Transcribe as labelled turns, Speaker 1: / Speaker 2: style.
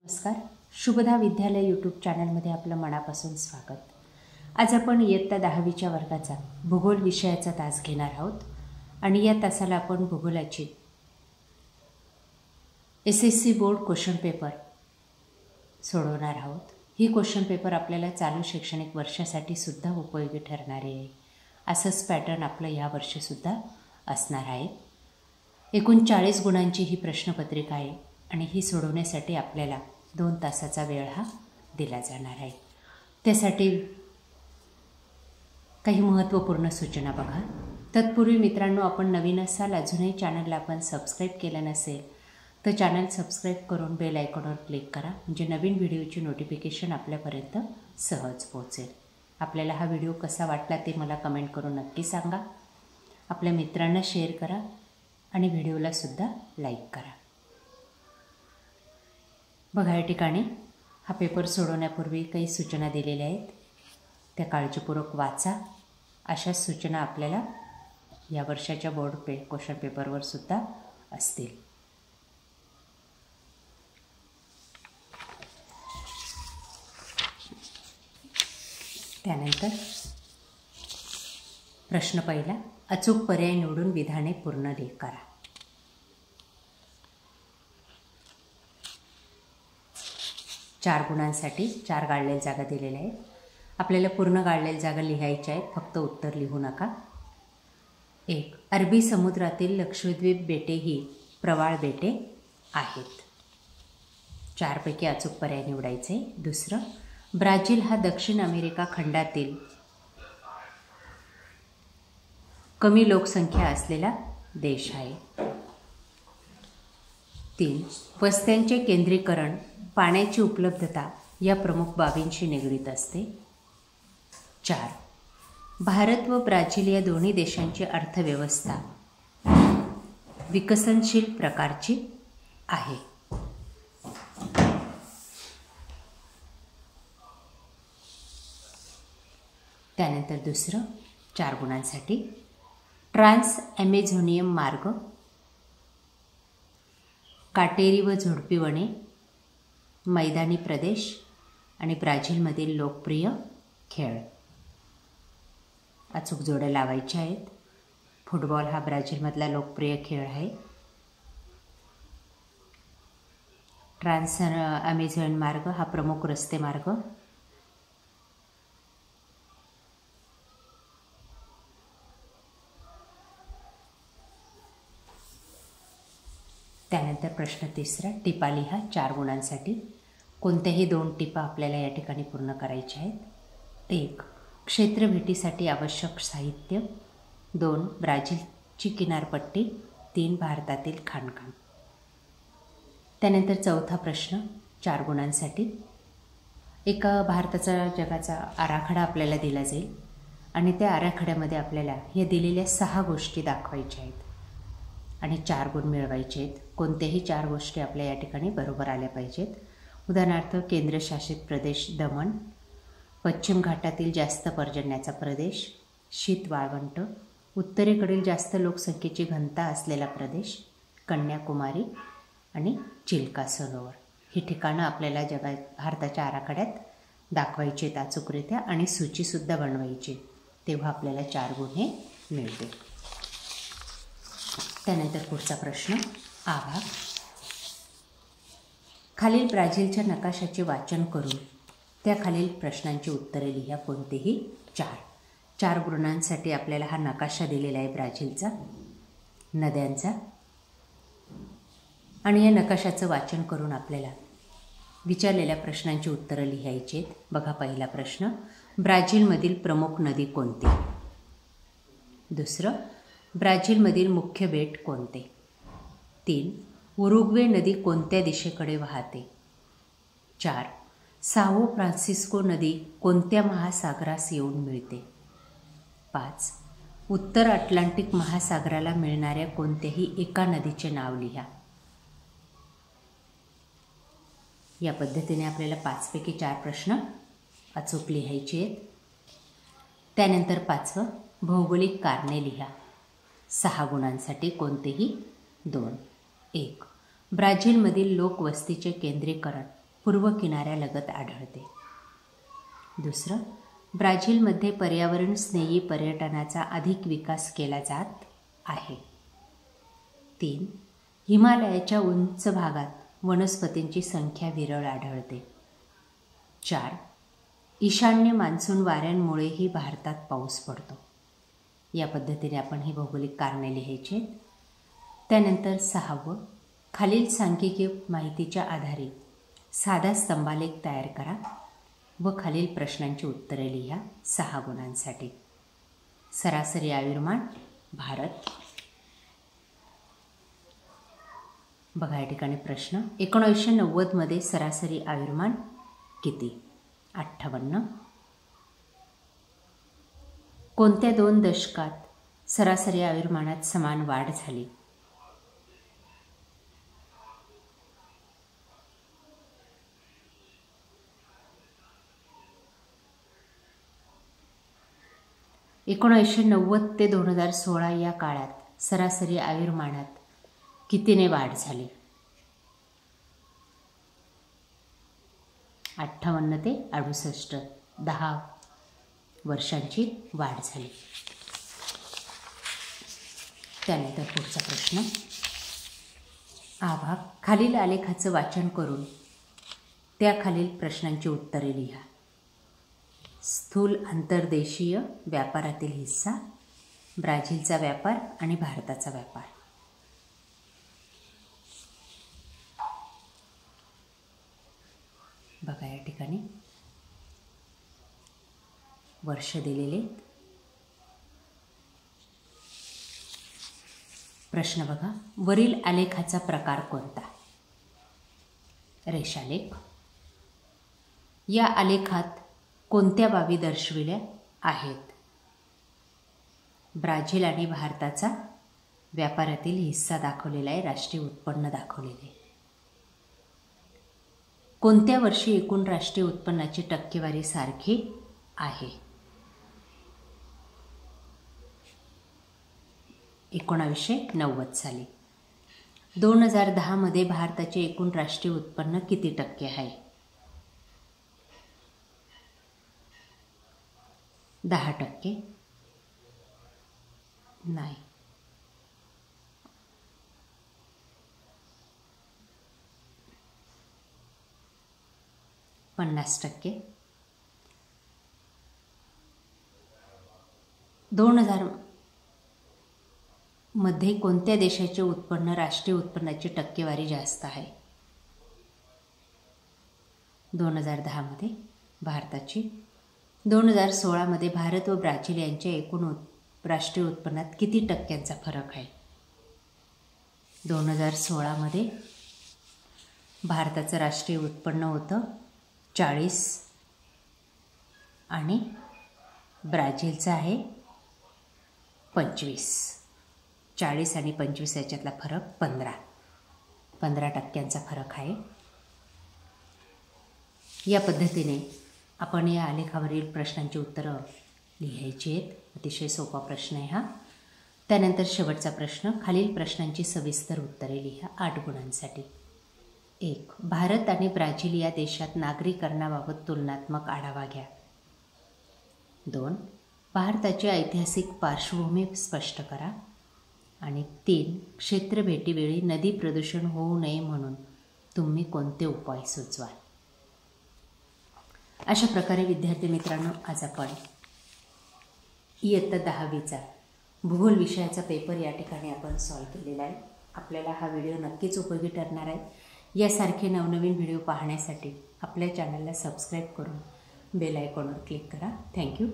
Speaker 1: नमस्कार. शुभदा विद्यालय यूट्यूब चॅनलमध्ये आपलं मनापासून स्वागत. आज आपण इयत्ता 10वीच्या वर्गाचा भूगोल विषयाचा तास घेणार आहोत आणि या तासाला आपण भूगोलाची SSC बोर्ड क्वेश्चन पेपर सोडवणार आहोत. ही क्वेश्चन पेपर आपल्याला चालू शैक्षणिक वर्षासाठी सुद्धा उपयोगी ठरणारे आहे. असंच पॅटर्न आपलं या वर्षीसुद्धा असणार आहे. एकूण 40 गुणांची ही प्रश्नपत्रिका आहे आणि ही सोडवण्यासाठी आपल्याला 2 तासाचा वेळ हा दिला जाणार आहे. त्यासाठी काही महत्त्वपूर्ण सूचना बघा. तत्पूर्वी मित्रांनो, आपण नवीन असाल, अजूनही चॅनलला आपण सबस्क्राईब केलं नसेल तर चॅनल सबस्क्राईब करून बेल आयकॉनवर क्लिक करा, म्हणजे नवीन व्हिडिओची नोटिफिकेशन आपल्यापर्यंत सहज पोहोचेल. आपल्याला हा व्हिडिओ कसा वाटला ते मला कमेंट करून नक्की सांगा. आपल्या मित्रांना शेअर करा आणि व्हिडिओला सुद्धा लाईक करा. बघा, या ठिकाणी हा पेपर सोडवण्यापूर्वी काही सूचना दिलेल्या आहेत, त्या काळजीपूर्वक वाचा. अशाच सूचना आपल्याला या वर्षाच्या बोर्ड क्वेश्चन पेपरवर सुद्धा असतील. त्यानंतर प्रश्न पहिला, अचूक पर्याय निवडून विधाने पूर्ण करा. चार गुणांसाठी 4 गाळलेल्या जागा दिलेल्या आहेत. आपल्याला पूर्ण गाळलेल्या जागा लिहायच्या आहेत, फक्त उत्तर लिहू नका. 1. अरबी समुद्रातील लक्षद्वीप बेटे ही प्रवाळ बेटे आहेत. 4 पैकी अचूक पर्याय निवडायचे. दुसरं, ब्राझील हा दक्षिण अमेरिका खंडातील कमी लोकसंख्या असलेला देश आहे. 3. वस्त्यांचे केंद्रीकरण, पाण्याची उपलब्धता या प्रमुख बाबींशी निगडीत असते. 4. भारत व ब्राझील या दोन्ही देशांची अर्थव्यवस्था विकसनशील प्रकारची आहे. त्यानंतर दुसरं, 4 गुणांसाठी, ट्रान्स ॲमेझोनियन मार्ग, काटेरी व झुडपी वने, मैदानी प्रदेश आणि ब्राझीलमधील लोकप्रिय खेळ. अचूक जोड्या लावायच्या आहेत. फुटबॉल हा ब्राझीलमधला लोकप्रिय खेळ आहे. ट्रान्स ॲमेझॉन मार्ग हा प्रमुख रस्ते मार्ग. त्यानंतर प्रश्न तिसरा, टिपा लिहा 4 गुणांसाठी. कोणत्याही 2 टिपा आपल्याला या ठिकाणी पूर्ण करायच्या आहेत. 1. क्षेत्र भेटीसाठी आवश्यक साहित्य. 2. ब्राझीलची किनारपट्टी. 3. भारतातील खाणकाम. त्यानंतर चौथा प्रश्न 4 गुणांसाठी. एका भारताचा जगाचा आराखडा आपल्याला दिला जाईल आणि त्या आराखड्यामध्ये आपल्याला या दिलेल्या 6 गोष्टी दाखवायच्या आहेत आणि 4 गुण मिळवायचे आहेत. कोणत्याही 4 गोष्टी आपल्या या ठिकाणी बरोबर आल्या पाहिजेत. उदाहरणार्थ, केंद्रशासित प्रदेश दमण, पश्चिम घाटातील जास्त पर्जन्याचा प्रदेश, शीत वाळवंट, उत्तरेकडील जास्त लोकसंख्येची घनता असलेला प्रदेश, कन्याकुमारी आणि चिल्का सरोवर. ही ठिकाणं आपल्याला भारताच्या आराखड्यात दाखवायची आहेत अचूकरित्या आणि सूचीसुद्धा बनवायची, तेव्हा आपल्याला 4 गुण हे मिळतील. त्यानंतर पुढचा प्रश्न, आभाग. खालील ब्राझीलच्या नकाशाचे वाचन करून त्या खालील प्रश्नांची उत्तरे लिहा. कोणतेही 4 गुणांसाठी आपल्याला हा नकाशा दिलेला आहे ब्राझीलचा, नद्यांचा, आणि या नकाशाचं वाचन करून आपल्याला विचारलेल्या प्रश्नांची उत्तरं लिहायची आहेत. बघा, पहिला प्रश्न, ब्राझीलमधील प्रमुख नदी कोणती? दुसरं, ब्राझीलमधील मुख्य बेट कोणते? 3. उरुग्वे नदी कोणत्या दिशेकडे वाहते? 4. साओ फ्रान्सिस्को नदी कोणत्या महासागरास येऊन मिळते? 5. उत्तर अटलांटिक महासागराला मिळणाऱ्या कोणत्याही एका नदीचे नाव लिहा. या पद्धतीने आपल्याला 5 पैकी 4 प्रश्न अचूक लिहायचे आहेत. त्यानंतर 5वं, भौगोलिक कारणे लिहा 6 गुणांसाठी. कोणतेही 2. 1. ब्राझीलमधील लोकवस्तीचे केंद्रीकरण पूर्व किनाऱ्यालगत आढळते. दुसरं, ब्राझीलमध्ये पर्यावरण स्नेही पर्यटनाचा अधिक विकास केला जात आहे. 3, हिमालयाच्या उंच भागात वनस्पतींची संख्या विरळ आढळते. 4, ईशान्य मान्सून वाऱ्यांमुळेही भारतात पाऊस पडतो. या पद्धतीने आपण ही भौगोलिक कारणे लिहायची. त्यानंतर 6, खालील सांख्यिकीय माहितीच्या आधारे साधा स्तंभालेख तयार करा व खालील प्रश्नांची उत्तरे लिहा 6 गुणांसाठी. सरासरी आयुर्मान भारत. बघा या ठिकाणी प्रश्न. 1990 सरासरी आयुर्मान किती? 58. कोणत्या 2 दशकात सरासरी आयुर्मानात समान वाढ झाली? 1990 ते 2016 या काळात सरासरी आयुर्मानात कितीने वाढ झाली? 58 ते 68, 10 वर्षांची वाढ झाली. त्यानंतर पुढचा प्रश्न. भाग खालील आलेखाचं वाचन करून त्याखालील प्रश्नांची उत्तरे लिहा. स्थूल आंतरदेशीय व्यापारातील हिस्सा, ब्राझीलचा व्यापार आणि भारताचा व्यापार. बघा या ठिकाणी वर्ष दिलेले. प्रश्न बघा. वरील आलेखाचा प्रकार कोणता? रेषालेख. या आलेखात कोणत्या बाबी दर्शविल्या आहेत? ब्राझील आणि भारताचा व्यापारातील हिस्सा दाखवलेला आहे, राष्ट्रीय उत्पन्न दाखवलेले. कोणत्या वर्षी एकूण राष्ट्रीय उत्पन्नाची टक्केवारी सारखी आहे? 1990 साली. 2010 भारताचे एकूण राष्ट्रीय उत्पन्न किती टक्के आहे? 10%? नाही. 50%? 2000 मध्ये कोणत्या देशाचे उत्पन्न राष्ट्रीय उत्पन्नाची टक्केवारी जास्त आहे? 2010 भारताची. 2016 भारत व ब्राझील यांच्या एकूण राष्ट्रीय उत्पन्नात किती टक्क्यांचा फरक आहे? 2016 भारताचं राष्ट्रीय उत्पन्न होतं 40 आणि ब्राझीलचं आहे 25. 40 आणि 25 याच्यातला फरक 15 टक्क्यांचा फरक आहे. या पद्धतीने आपण या आलेखावरील प्रश्नांची उत्तरं लिहायची आहेत. अतिशय सोपा प्रश्न आहे हा. त्यानंतर शेवटचा प्रश्न. खालील प्रश्नांची सविस्तर उत्तरे लिहा 8 गुणांसाठी. 1. भारत आणि ब्राझील या देशात नागरीकरणाबाबत तुलनात्मक आढावा घ्या. 2. भारताची ऐतिहासिक पार्श्वभूमी स्पष्ट करा. आणि 3. क्षेत्रभेटीवेळी नदी प्रदूषण होऊ नये म्हणून तुम्ही कोणते उपाय सुचवाल? अशा प्रकारे विद्यार्थी मित्रांनो, आज आपण इयत्ता 10वीचा भूगोल विषयाचा पेपर या ठिकाणी आपण सॉल्व्ह केलेला आहे. आपल्याला हा व्हिडिओ नक्कीच उपयोगी ठरणार आहे. यासारखे नवनवीन व्हिडिओ पाहण्यासाठी आपल्या चॅनलला सबस्क्राईब करून बेल आयकॉनवर क्लिक करा. थँक्यू.